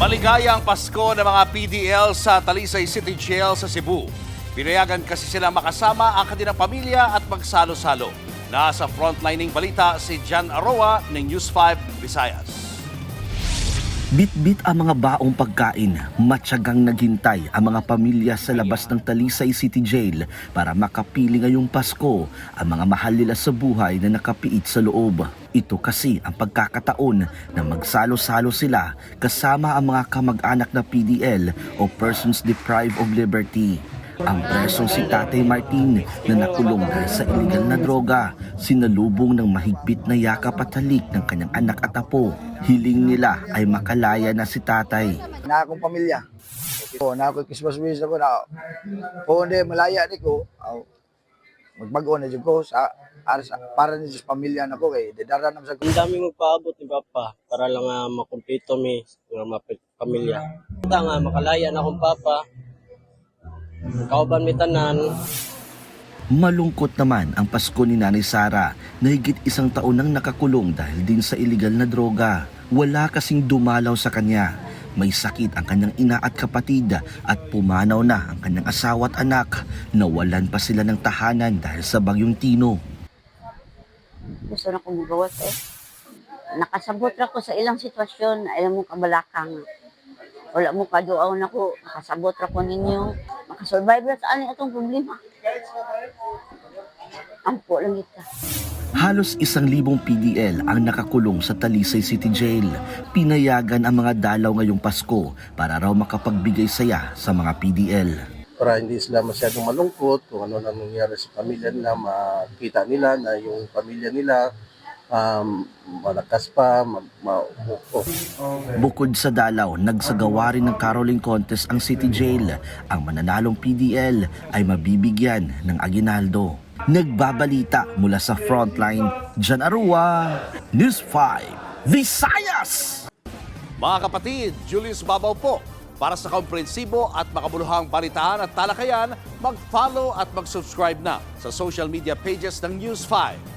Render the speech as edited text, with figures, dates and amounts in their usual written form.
Maligayang Pasko ng mga PDL sa Talisay City Jail sa Cebu. Pinayagan kasi sila makasama ang kanilang pamilya at magsalo-salo. Nasa frontlining balita si Jan Aroa ng News 5 Visayas. Bit-bit ang mga baong pagkain, matyagang naghintay ang mga pamilya sa labas ng Talisay City Jail para makapili ngayong Pasko ang mga mahal nila sa buhay na nakapiit sa loob. Ito kasi ang pagkakataon na magsalo-salo sila kasama ang mga kamag-anak na PDL o Persons Deprived of Liberty. Ang presong si Tatay Martin na nakulong dahil sa illegal na droga, sinalubong ng mahigpit na yakap at halik ng kanyang anak at apo. Hiling nila ay makalaya na si Tatay. Na akong pamilya. O, na ako Christmas wish ako na po hindi malaya ni ko. Magbago na dyan ko para ni sa pamilya na ko kay dedara na sa Ang daming magpaabot ni Papa para lang makumpleto mi ng pamilya. Ito nga makalaya na akong Papa. Kauban mi tanan. Malungkot naman ang Pasko ni Nanay Sara na higit isang taon nang nakakulong dahil din sa illegal na droga. Wala kasing dumalaw sa kanya. May sakit ang kanyang ina at kapatid at pumanaw na ang kanyang asawa at anak. Nawalan pa sila ng tahanan dahil sa Bagyong Tino. Gusto na kong magawas Nakasabot ra ko sa ilang sitwasyon na ilang mong kabalakang. Wala mo kaduaw na ko, nakasabot ra ko ninyo. Makasurvive ra sa ani atong problema. Ampo lang ita. Halos 1,000 PDL ang nakakulong sa Talisay City Jail. Pinayagan ang mga dalaw ngayong Pasko para raw makapagbigay saya sa mga PDL. Para hindi sila masyadong malungkot kung ano nang nangyari sa pamilya nila, makita nila na yung pamilya nila malakas pa, Bukod sa dalaw, nagsagawa rin ng caroling contest ang City Jail. Ang mananalong PDL ay mabibigyan ng aginaldo. Nagbabalita mula sa frontline, Jan Arua, News 5, Visayas! Mga kapatid, Julius Babaw po. Para sa komprehensibo at makabuluhang balitaan at talakayan, mag-follow at mag-subscribe na sa social media pages ng News 5.